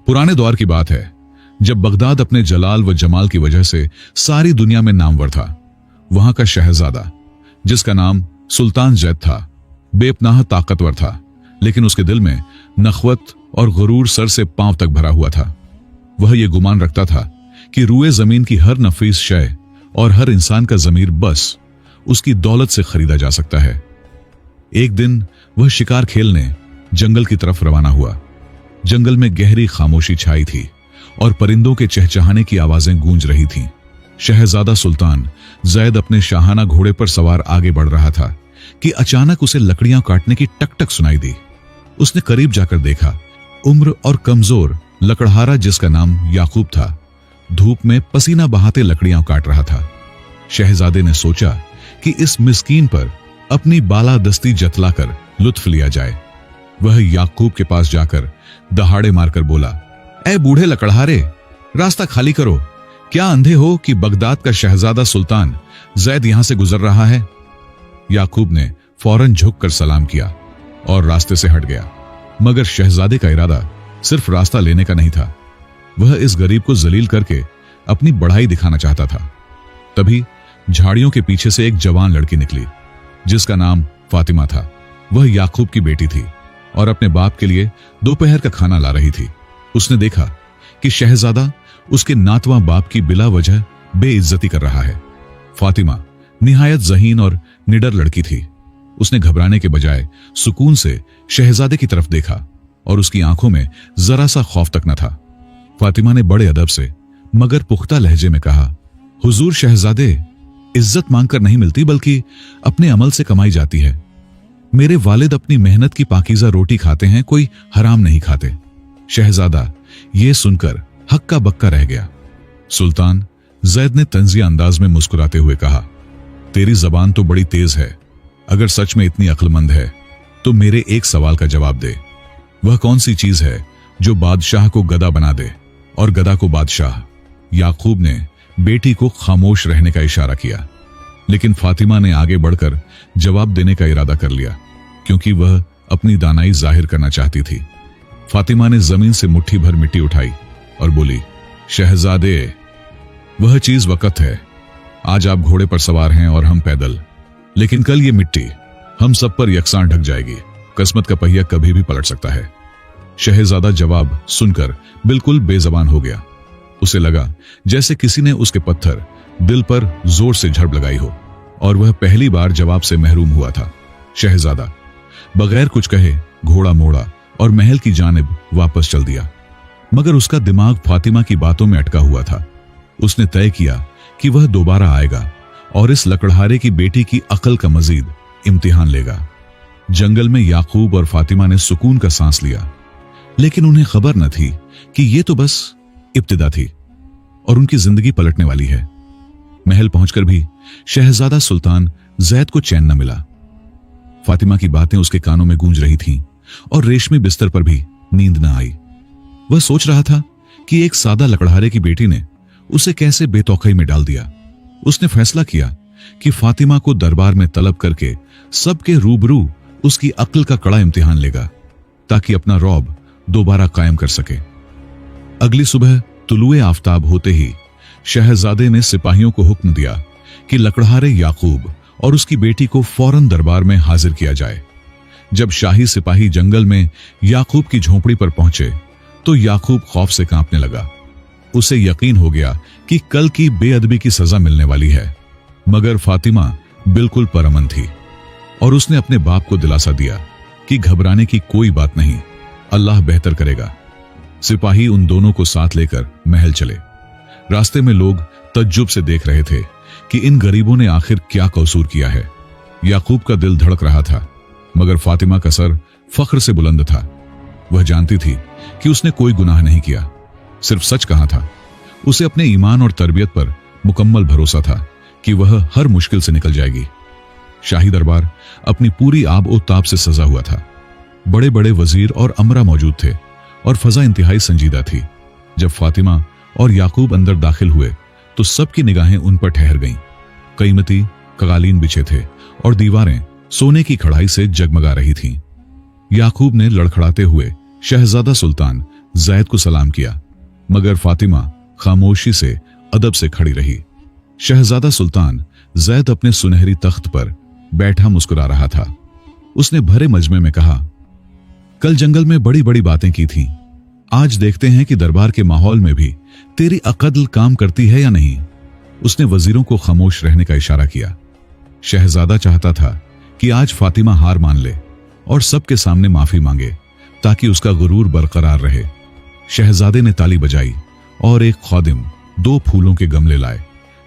पुराने दौर की बात है, जब बगदाद अपने जलाल व जमाल की वजह से सारी दुनिया में नामवर था। वहां का शहजादा, जिसका नाम सुल्तान जैद था, बेपनाह ताकतवर था, लेकिन उसके दिल में नखवत और गुरूर सर से पांव तक भरा हुआ था। वह यह गुमान रखता था कि रूए जमीन की हर नफीस शय और हर इंसान का जमीर बस उसकी दौलत से खरीदा जा सकता है। एक दिन वह शिकार खेलने जंगल की तरफ रवाना हुआ। जंगल में गहरी खामोशी छाई थी और परिंदों के चहचहाने की आवाजें गूंज रही थीं। शहजादा सुल्तान जैद अपने शाहाना घोड़े पर सवार आगे बढ़ रहा था कि अचानक उसे लकड़ियां काटने की टकटक सुनाई दी। उसने करीब जाकर देखा, उम्र और कमजोर लकड़हारा, जिसका नाम याकूब था, धूप में पसीना बहाते लकड़ियां काट रहा था। शहजादे ने सोचा कि इस मिस्कीन पर अपनी बालादस्ती जतलाकर लुत्फ लिया जाए। वह याकूब के पास जाकर दहाड़े मारकर बोला, ऐ बूढ़े लकड़हारे, रास्ता खाली करो। क्या अंधे हो कि बगदाद का शहजादा सुल्तान जैद यहां से गुजर रहा है? याकूब ने फौरन झुककर सलाम किया और रास्ते से हट गया। मगर शहजादे का इरादा सिर्फ रास्ता लेने का नहीं था। वह इस गरीब को जलील करके अपनी बढ़ाई दिखाना चाहता था। तभी झाड़ियों के पीछे से एक जवान लड़की निकली, जिसका नाम फातिमा था। वह याकूब की बेटी थी और अपने बाप के लिए दोपहर का खाना ला रही थी। उसने देखा कि शहजादा उसके नातवा बाप की बिला वजह बेइज्जती कर रहा है। फातिमा निहायत ज़हीन और निडर लड़की थी। उसने घबराने के बजाय सुकून से शहजादे की तरफ देखा और उसकी आंखों में जरा सा खौफ तक न था। फातिमा ने बड़े अदब से मगर पुख्ता लहजे में कहा, हुजूर शहजादे, इज्जत मांगकर नहीं मिलती बल्कि अपने अमल से कमाई जाती है। मेरे वालिद अपनी मेहनत की पाकीज़ा रोटी खाते हैं, कोई हराम नहीं खाते। शहजादा यह सुनकर हक्का बक्का रह गया। सुल्तान जैद ने तंजिया अंदाज में मुस्कुराते हुए कहा, तेरी जबान तो बड़ी तेज है। अगर सच में इतनी अक्लमंद है तो मेरे एक सवाल का जवाब दे। वह कौन सी चीज है जो बादशाह को गदा बना दे और गदा को बादशाह? याकूब ने बेटी को खामोश रहने का इशारा किया, लेकिन फातिमा ने आगे बढ़कर जवाब देने का इरादा कर लिया, क्योंकि वह अपनी दानाई जाहिर करना चाहती थी। फातिमा ने जमीन से मुट्ठी भर मिट्टी उठाई और बोली, शहजादे, वह चीज वक्त है। आज आप घोड़े पर सवार हैं और हम पैदल, लेकिन कल ये मिट्टी हम सब पर यकसान ढक जाएगी। किस्मत का पहिया कभी भी पलट सकता है। शहजादा जवाब सुनकर बिल्कुल बेजबान हो गया। उसे लगा जैसे किसी ने उसके पत्थर दिल पर जोर से झड़प लगाई हो और वह पहली बार जवाब से महरूम हुआ था। शहजादा बगैर कुछ कहे घोड़ा मोड़ा और महल की जानिब वापस चल दिया, मगर उसका दिमाग फातिमा की बातों में अटका हुआ था। उसने तय किया कि वह दोबारा आएगा और इस लकड़हारे की बेटी की अकल का मजीद इम्तिहान लेगा। जंगल में याकूब और फातिमा ने सुकून का सांस लिया, लेकिन उन्हें खबर न थी कि यह तो बस इब्तिदा थी और उनकी जिंदगी पलटने वाली है। महल पहुंचकर भी शहजादा सुल्तान जैद को चैन न मिला। फातिमा की बातें उसके कानों में गूंज रही थीं और रेशमी बिस्तर पर भी नींद न आई। वह सोच रहा था कि एक सादा लकड़हारे की बेटी ने उसे कैसे बेतौखई में डाल दिया। उसने फैसला किया कि फातिमा को दरबार में तलब करके सबके रूबरू उसकी अक्ल का कड़ा इम्तिहान लेगा, ताकि अपना रौब दोबारा कायम कर सके। अगली सुबह तुलुए आफताब होते ही शहजादे ने सिपाहियों को हुक्म दिया कि लकड़हारे याकूब और उसकी बेटी को फौरन दरबार में हाजिर किया जाए। जब शाही सिपाही जंगल में याकूब की झोंपड़ी पर पहुंचे तो याकूब खौफ से कांपने लगा। उसे यकीन हो गया कि कल की बेअदबी की सजा मिलने वाली है, मगर फातिमा बिल्कुल परअमन थी और उसने अपने बाप को दिलासा दिया कि घबराने की कोई बात नहीं, अल्लाह बेहतर करेगा। सिपाही उन दोनों को साथ लेकर महल चले। रास्ते में लोग तज्जुब से देख रहे थे कि इन गरीबों ने आखिर क्या कसूर किया है। याकूब का दिल धड़क रहा था, मगर फातिमा का सर फख्र से बुलंद था। वह जानती थी कि उसने कोई गुनाह नहीं किया, सिर्फ सच कहा था। उसे अपने ईमान और तरबियत पर मुकम्मल भरोसा था कि वह हर मुश्किल से निकल जाएगी। शाही दरबार अपनी पूरी आब ओ ताब से सजा हुआ था। बड़े बड़े वजीर और अमरा मौजूद थे और फजा इंतहाई संजीदा थी। जब फातिमा और याकूब अंदर दाखिल हुए तो सबकी निगाहें उन पर ठहर गईं। कीमती कालीन बिछे थे और दीवारें सोने की कढ़ाई से जगमगा रही थीं। याकूब ने लड़खड़ाते हुए शहजादा सुल्तान जैद को सलाम किया, मगर फातिमा खामोशी से अदब से खड़ी रही। शहजादा सुल्तान जैद अपने सुनहरी तख्त पर बैठा मुस्कुरा रहा था। उसने भरे मजमे में कहा, कल जंगल में बड़ी बड़ी बातें की थीं, आज देखते हैं कि दरबार के माहौल में भी तेरी अक्ल काम करती है या नहीं। उसने वजीरों को खामोश रहने का इशारा किया। शहजादा चाहता था कि आज फातिमा हार मान ले और सबके सामने माफी मांगे, ताकि उसका गुरूर बरकरार रहे। शहजादे ने ताली बजाई और एक खादिम 2 फूलों के गमले लाए।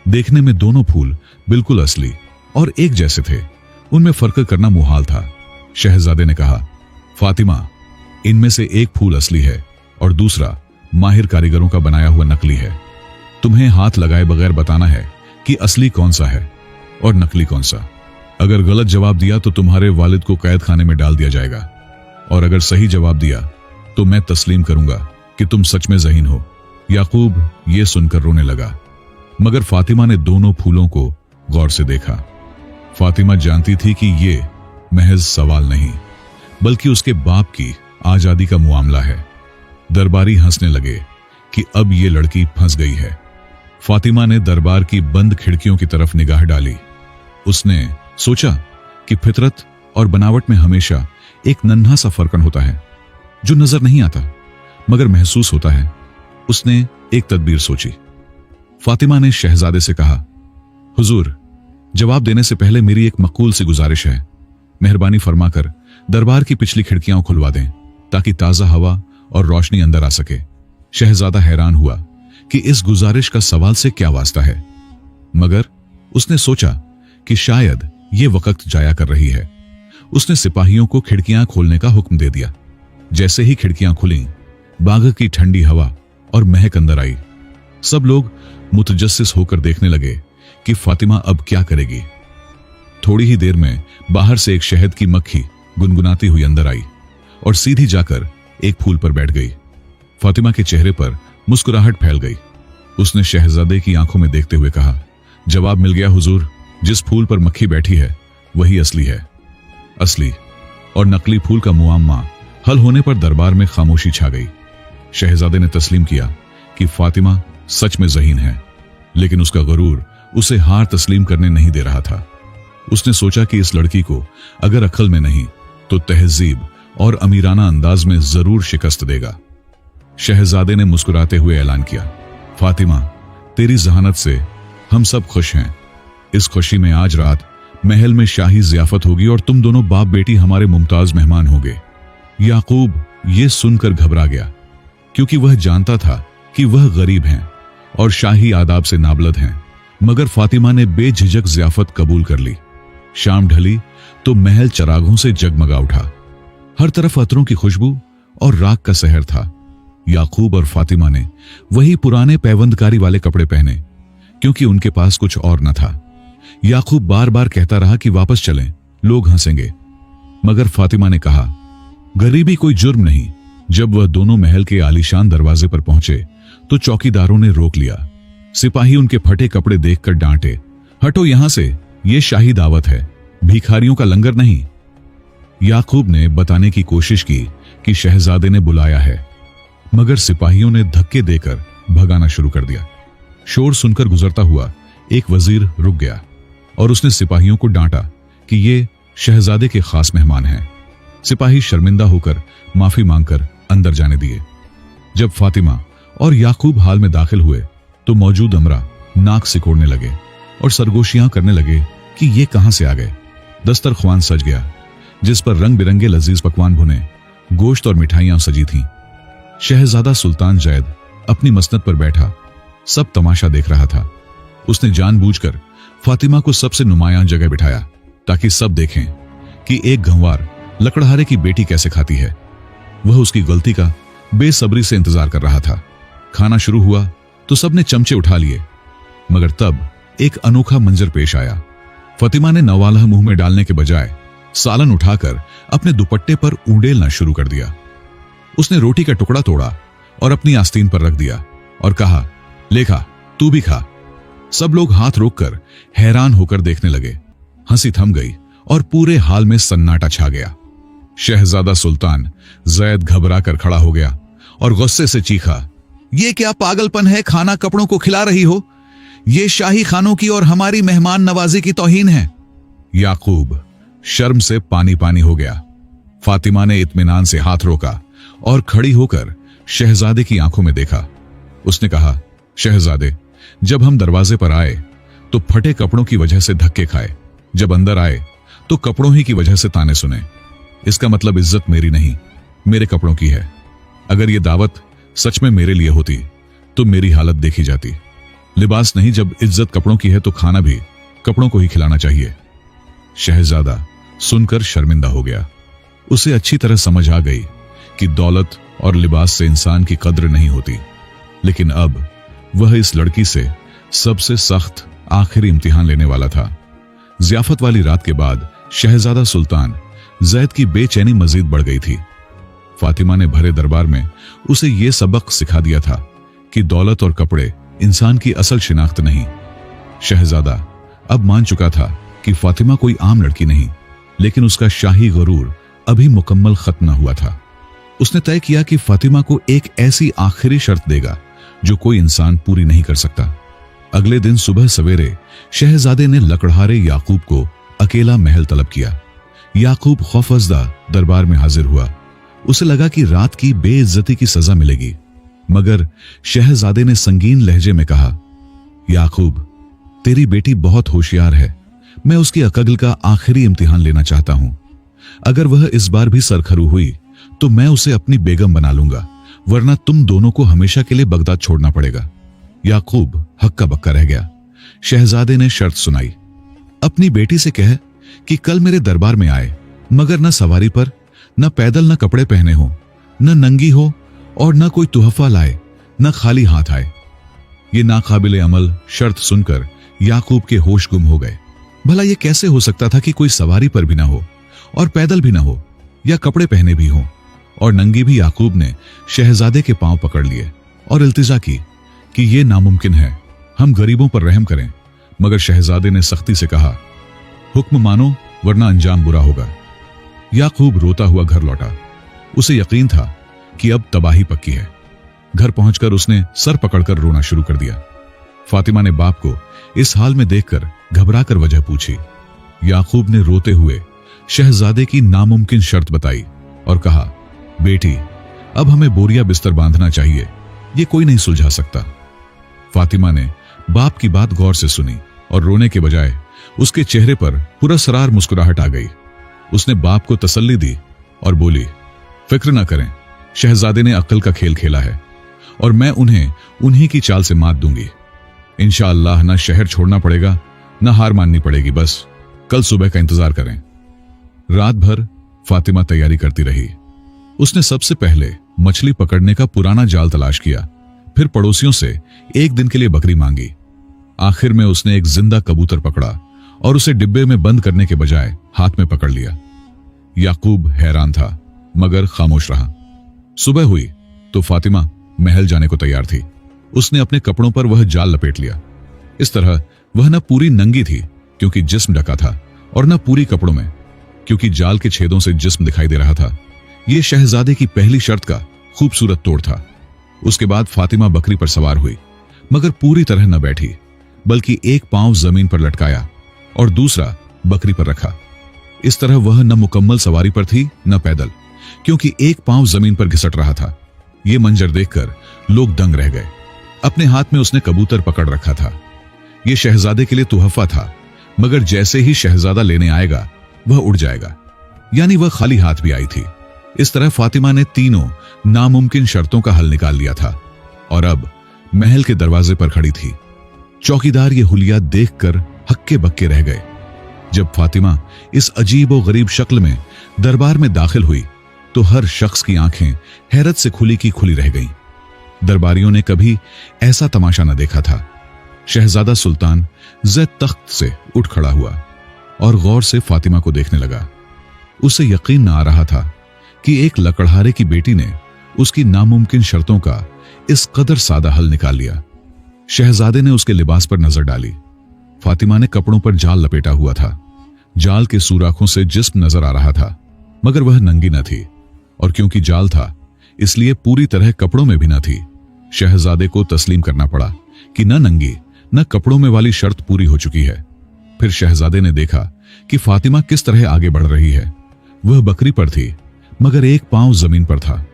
देखने में दोनों फूल बिल्कुल असली और एक जैसे थे, उनमें फर्क करना मुहाल था। शहजादे ने कहा, फातिमा, इनमें से एक फूल असली है और दूसरा माहिर कारीगरों का बनाया हुआ नकली है। तुम्हें हाथ लगाए बगैर बताना है कि असली कौन सा है और नकली कौन सा। अगर गलत जवाब दिया तो तुम्हारे वालिद को कैद खाने में डाल दिया जाएगा, और अगर सही जवाब दिया तो मैं तस्लीम करूंगा कि तुम सच में ज़हीन हो। याकूब ये सुनकर रोने लगा, मगर फातिमा ने दोनों फूलों को गौर से देखा। फातिमा जानती थी कि ये महज सवाल नहीं, बल्कि उसके बाप की आजादी का मामला है। दरबारी हंसने लगे कि अब ये लड़की फंस गई है। फातिमा ने दरबार की बंद खिड़कियों की तरफ निगाह डाली। उसने सोचा कि फितरत और बनावट में हमेशा एक नन्हा सा फर्कन होता है, जो नजर नहीं आता मगर महसूस होता है। उसने एक तदबीर सोची। फातिमा ने शहजादे से कहा, हुजूर, जवाब देने से पहले मेरी एक मकूल सी गुजारिश है। मेहरबानी फरमाकर दरबार की पिछली खिड़कियां खुलवा दें, ताकि ताजा हवा और रोशनी अंदर आ सके। शहजादा हैरान हुआ कि इस गुजारिश का सवाल से क्या वास्ता है, मगर उसने सोचा कि शायद ये वक्त जाया कर रही है। उसने सिपाहियों को खिड़कियां खोलने का हुक्म दे दिया। जैसे ही खिड़कियां खुलीं, बाग की ठंडी हवा और महक अंदर आई। सब लोग मुतजस्सिस होकर देखने लगे कि फातिमा अब क्या करेगी। थोड़ी ही देर में बाहर से एक शहद की मक्खी गुनगुनाती हुई अंदर आई और सीधी जाकर एक फूल पर बैठ गई। फातिमा के चेहरे पर मुस्कुराहट फैल गई। उसने शहजादे की आंखों में देखते हुए कहा, जवाब मिल गया हुजूर। जिस फूल पर मक्खी बैठी है वही असली है। असली और नकली फूल का मुआम्मा हल होने पर दरबार में खामोशी छा गई। शहजादे ने तस्लीम किया कि फातिमा सच में ज़हीन है, लेकिन उसका गुरूर उसे हार तस्लीम करने नहीं दे रहा था। उसने सोचा कि इस लड़की को अगर अक्ल में नहीं तो तहजीब और अमीराना अंदाज में जरूर शिकस्त देगा। शहजादे ने मुस्कुराते हुए ऐलान किया, फातिमा, तेरी जहानत से हम सब खुश हैं। इस खुशी में आज रात महल में शाही ज़ियाफत होगी और तुम दोनों बाप बेटी हमारे मुमताज मेहमान होगे। याकूब ये सुनकर घबरा गया, क्योंकि वह जानता था कि वह गरीब हैं और शाही आदाब से नाबलद हैं। मगर फातिमा ने बेझिझक ज़ियाफत कबूल कर ली। शाम ढली तो महल चरागों से जगमगा उठा। हर तरफ अतरों की खुशबू और राख का सहर था। याकूब और फातिमा ने वही पुराने पैबंदकारी वाले कपड़े पहने, क्योंकि उनके पास कुछ और न था। याकूब बार बार कहता रहा कि वापस चलें, लोग हंसेंगे, मगर फातिमा ने कहा, गरीबी कोई जुर्म नहीं। जब वह दोनों महल के आलीशान दरवाजे पर पहुंचे तो चौकीदारों ने रोक लिया। सिपाही उनके फटे कपड़े देखकर डांटे, हटो यहां से, ये शाही दावत है, भिखारियों का लंगर नहीं। याकूब ने बताने की कोशिश की कि शहजादे ने बुलाया है, मगर सिपाहियों ने धक्के देकर भगाना शुरू कर दिया। शोर सुनकर गुजरता हुआ एक वजीर रुक गया और उसने सिपाहियों को डांटा कि ये शहजादे के खास मेहमान हैं। सिपाही शर्मिंदा होकर माफी मांगकर अंदर जाने दिए। जब फातिमा और याकूब हाल में दाखिल हुए तो मौजूद अमरा नाक सिकोड़ने लगे और सरगोशियां करने लगे कि ये कहां से आ गए। दस्तरख्वान सज गया, जिस पर रंग बिरंगे लजीज पकवान भुने, गोश्त और मिठाइयां सजी थीं। शहजादा सुल्तान जैद अपनी मसनद पर बैठा सब तमाशा देख रहा था। उसने जानबूझकर फातिमा को सबसे नुमायां जगह बिठाया, ताकि सब देखें कि एक गंवार लकड़हारे की बेटी कैसे खाती है। वह उसकी गलती का बेसब्री से इंतजार कर रहा था। खाना शुरू हुआ तो सबने चमचे उठा लिए, मगर तब एक अनोखा मंजर पेश आया। फातिमा ने नवाला मुंह में डालने के बजाय सालन उठाकर अपने दुपट्टे पर उंडेलना शुरू कर दिया। उसने रोटी का टुकड़ा तोड़ा और अपनी आस्तीन पर रख दिया और कहा, ले खा, तू भी खा। सब लोग हाथ रोककर हैरान होकर देखने लगे। हंसी थम गई और पूरे हाल में सन्नाटा छा गया। शहजादा सुल्तान जैद घबरा कर खड़ा हो गया और गुस्से से चीखा, ये क्या पागलपन है, खाना कपड़ों को खिला रही हो? ये शाही खानों की और हमारी मेहमान नवाजी की तौहीन है। याकूब शर्म से पानी पानी हो गया। फातिमा ने इत्मीनान से हाथ रोका और खड़ी होकर शहजादे की आंखों में देखा। उसने कहा, शहजादे, जब हम दरवाजे पर आए तो फटे कपड़ों की वजह से धक्के खाए, जब अंदर आए तो कपड़ों ही की वजह से ताने सुने। इसका मतलब इज्जत मेरी नहीं, मेरे कपड़ों की है। अगर यह दावत सच में मेरे लिए होती तो मेरी हालत देखी जाती। लिबास नहीं, जब इज्जत कपड़ों की है तो खाना भी कपड़ों को ही खिलाना चाहिए। शहजादा सुनकर शर्मिंदा हो गया। उसे अच्छी तरह समझ आ गई कि दौलत और लिबास से इंसान की कद्र नहीं होती, लेकिन अब वह इस लड़की से सबसे सख्त आखिरी इम्तिहान लेने वाला था। ज़ियाफत वाली रात के बाद शहजादा सुल्तान जैद की बेचैनी मजीद बढ़ गई थी। फातिमा ने भरे दरबार में उसे यह सबक सिखा दिया था कि दौलत और कपड़े इंसान की असल शिनाख्त नहीं। शहजादा अब मान चुका था कि फातिमा कोई आम लड़की नहीं, लेकिन उसका शाही गरूर अभी मुकम्मल खत्म न हुआ था। उसने तय किया कि फातिमा को एक ऐसी आखिरी शर्त देगा जो कोई इंसान पूरी नहीं कर सकता। अगले दिन सुबह सवेरे शहजादे ने लकड़हारे याकूब को अकेला महल तलब किया। याकूब खौफजदा दरबार में हाजिर हुआ। उसे लगा कि रात की बेइज्जती की सजा मिलेगी, मगर शहजादे ने संगीन लहजे में कहा, याकूब, तेरी बेटी बहुत होशियार है। मैं उसकी अक्ल का आखिरी इम्तिहान लेना चाहता हूं। अगर वह इस बार भी सरखरू हुई तो मैं उसे अपनी बेगम बना लूंगा, वरना तुम दोनों को हमेशा के लिए बगदाद छोड़ना पड़ेगा। याकूब हक्का बक्का रह गया। शहजादे ने शर्त सुनाई, अपनी बेटी से कह कि कल मेरे दरबार में आए, मगर न सवारी पर, न पैदल, न कपड़े पहने हो, न नंगी हो और न कोई तुहफा लाए, न खाली हाथ आए। ये नाकाबिले अमल शर्त सुनकर याकूब के होश गुम हो गए। भला ये कैसे हो सकता था कि कोई सवारी पर भी ना हो और पैदल भी ना हो या कपड़े पहने भी हो और नंगी भी? याकूब ने शहजादे के पांव पकड़ लिए और इल्तिजा की कि यह नामुमकिन है, हम गरीबों पर रहम करें। मगर शहजादे ने सख्ती से कहा, हुक्म मानो वरना अंजाम बुरा होगा। याकूब रोता हुआ घर लौटा। उसे यकीन था कि अब तबाही पक्की है। घर पहुंचकर उसने सर पकड़कर रोना शुरू कर दिया। फातिमा ने बाप को इस हाल में देखकर घबराकर वजह पूछी। याकूब ने रोते हुए शहजादे की नामुमकिन शर्त बताई और कहा, बेटी, अब हमें बोरिया बिस्तर बांधना चाहिए, ये कोई नहीं सुलझा सकता। फातिमा ने बाप की बात गौर से सुनी और रोने के बजाय उसके चेहरे पर पुरस्कार मुस्कुराहट आ गई। उसने बाप को तसल्ली दी और बोली, फिक्र न करें, शहजादे ने अक्ल का खेल खेला है और मैं उन्हें उन्हीं की चाल से मात दूंगी। इंशाअल्लाह न शहर छोड़ना पड़ेगा न हार माननी पड़ेगी, बस कल सुबह का इंतजार करें। रात भर फातिमा तैयारी करती रही। उसने सबसे पहले मछली पकड़ने का पुराना जाल तलाश किया, फिर पड़ोसियों से एक दिन के लिए बकरी मांगी। आखिर में उसने एक जिंदा कबूतर पकड़ा और उसे डिब्बे में बंद करने के बजाय हाथ में पकड़ लिया। याकूब हैरान था मगर खामोश रहा। सुबह हुई तो फातिमा महल जाने को तैयार थी। उसने अपने कपड़ों पर वह जाल लपेट लिया। इस तरह वह न पूरी नंगी थी क्योंकि जिस्म ढका था और न पूरी कपड़ों में क्योंकि जाल के छेदों से जिस्म दिखाई दे रहा था। यह शहजादे की पहली शर्त का खूबसूरत तोड़ था। उसके बाद फातिमा बकरी पर सवार हुई, मगर पूरी तरह न बैठी, बल्कि एक पांव जमीन पर लटकाया और दूसरा बकरी पर रखा। इस तरह वह न मुकम्मल सवारी पर थी न पैदल, क्योंकि एक पांव जमीन पर घिसट रहा था। यह मंजर देखकर लोग दंग रह गए। अपने हाथ में उसने कबूतर पकड़ रखा था। यह शहजादे के लिए तुहफा था, मगर जैसे ही शहजादा लेने आएगा वह उड़ जाएगा, यानी वह खाली हाथ भी आई थी। इस तरह फातिमा ने तीनों नामुमकिन शर्तों का हल निकाल लिया था और अब महल के दरवाजे पर खड़ी थी। चौकीदार ये हुलिया देखकर हक्के बक्के रह गए। जब फातिमा इस अजीब और गरीब शक्ल में दरबार में दाखिल हुई तो हर शख्स की आंखें हैरत से खुली की खुली रह गईं। दरबारियों ने कभी ऐसा तमाशा न देखा था। शहजादा सुल्तान ज़ैद तख्त से उठ खड़ा हुआ और गौर से फातिमा को देखने लगा। उसे यकीन न आ रहा था कि एक लकड़हारे की बेटी ने उसकी नामुमकिन शर्तों का इस कदर सादा हल निकाल लिया। शहजादे ने उसके लिबास पर नजर डाली। फातिमा ने कपड़ों पर जाल लपेटा हुआ था। जाल के सुराखों से जिस्म नजर आ रहा था, मगर वह नंगी न थी, और क्योंकि जाल था इसलिए पूरी तरह कपड़ों में भी न थी। शहजादे को तस्लीम करना पड़ा कि न नंगी न कपड़ों में वाली शर्त पूरी हो चुकी है। फिर शहजादे ने देखा कि फातिमा किस तरह आगे बढ़ रही है। वह बकरी पर थी मगर एक पांव जमीन पर था।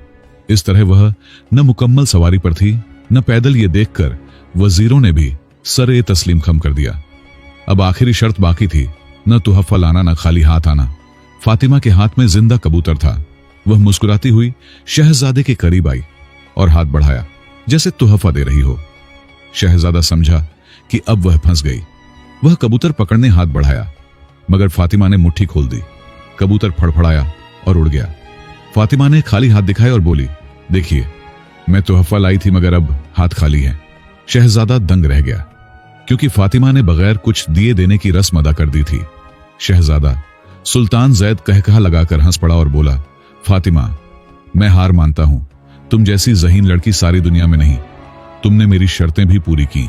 इस तरह वह न मुकम्मल सवारी पर थी न पैदल। ये देखकर वजीरों ने भी सरे तस्लीम खम कर दिया। अब आखिरी शर्त बाकी थी, न तुहफा लाना न खाली हाथ आना। फातिमा के हाथ में जिंदा कबूतर था। वह मुस्कुराती हुई शहजादे के करीब आई और हाथ बढ़ाया जैसे तुहफा दे रही हो। शहजादा समझा कि अब वह फंस गई। वह कबूतर पकड़ने हाथ बढ़ाया मगर फातिमा ने मुट्ठी खोल दी। कबूतर फड़फड़ाया और उड़ गया। फातिमा ने खाली हाथ दिखाए और बोली, देखिए मैं तोहफा लाई थी मगर अब हाथ खाली है। शहजादा दंग रह गया क्योंकि फातिमा ने बगैर कुछ दिए देने की रस्म अदा कर दी थी। शहजादा सुल्तान जैद कहकहा लगाकर हंस पड़ा और बोला, फातिमा मैं हार मानता हूं। तुम जैसी ज़हीन लड़की सारी दुनिया में नहीं। तुमने मेरी शर्तें भी पूरी की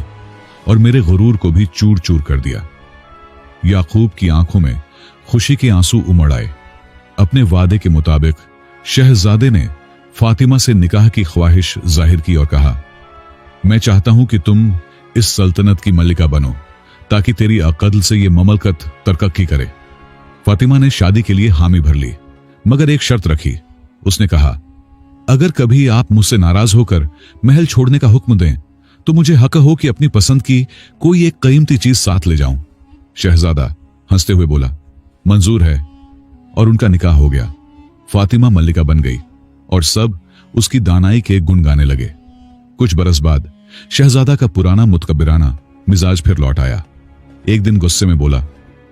और मेरे गुरूर को भी चूर चूर कर दिया। याकूब की आंखों में खुशी के आंसू उमड़ आए। अपने वादे के मुताबिक शहजादे ने फातिमा से निकाह की ख्वाहिश जाहिर की और कहा, मैं चाहता हूं कि तुम इस सल्तनत की मलिका बनो ताकि तेरी अक़ल से ये ममलकत तरक्की करे। फातिमा ने शादी के लिए हामी भर ली मगर एक शर्त रखी। उसने कहा, अगर कभी आप मुझसे नाराज होकर महल छोड़ने का हुक्म दें तो मुझे हक हो कि अपनी पसंद की कोई एक कीमती चीज साथ ले जाऊं। शहजादा हंसते हुए बोला, मंजूर है, और उनका निकाह हो गया। फातिमा मल्लिका बन गई और सब उसकी दानाई के गुण गाने लगे। कुछ बरस बाद शहजादा का पुराना मुतकब्बिराना मिजाज फिर लौट आया। एक दिन गुस्से में बोला,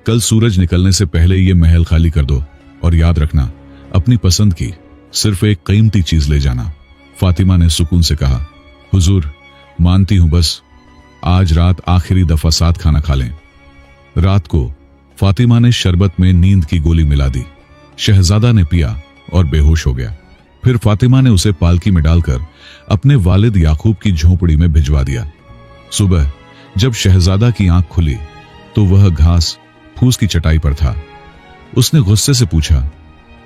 कल सूरज निकलने से पहले ये महल खाली कर दो और याद रखना अपनी पसंद की सिर्फ एक कीमती चीज ले जाना। फातिमा ने सुकून से कहा, हुजूर मानती हूं, बस आज रात आखिरी दफा साथ खाना खा लें। रात को फातिमा ने शरबत में नींद की गोली मिला दी। शहजादा ने पिया और बेहोश हो गया। फिर फातिमा ने उसे पालकी में डालकर अपने वालिद याकूब की झोपड़ी में भिजवा दिया। सुबह जब शहजादा की आंख खुली तो वह घास फूस की चटाई पर था। उसने गुस्से से पूछा,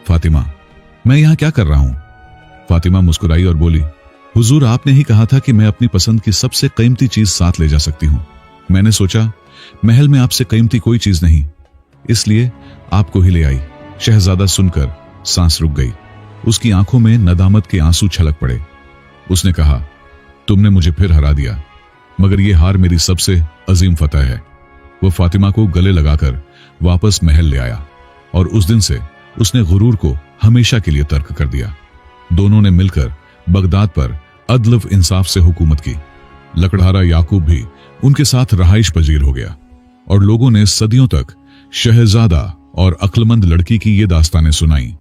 फातिमा मैं यहां क्या कर रहा हूं? फातिमा मुस्कुराई और बोली, हुजूर आपने ही कहा था कि मैं अपनी पसंद की सबसे कीमती चीज साथ ले जा सकती हूं। मैंने सोचा महल में आपसे कीमती कोई चीज नहीं, इसलिए आपको ही ले आई। शहजादा सुनकर सांस रुक गई। उसकी आंखों में नदामत के आंसू छलक पड़े। उसने कहा, तुमने मुझे फिर हरा दिया मगर यह हार मेरी सबसे अजीम फतह है। वह फातिमा को गले लगाकर वापस महल ले आया और उस दिन से उसने गुरूर को हमेशा के लिए तर्क कर दिया। दोनों ने मिलकर बगदाद पर अदल व इंसाफ से हुकूमत की। लकड़हारा याकूब भी उनके साथ रहाइश पजीर हो गया और लोगों ने सदियों तक शहजादा और अक्लमंद लड़की की ये दास्तानें सुनाई।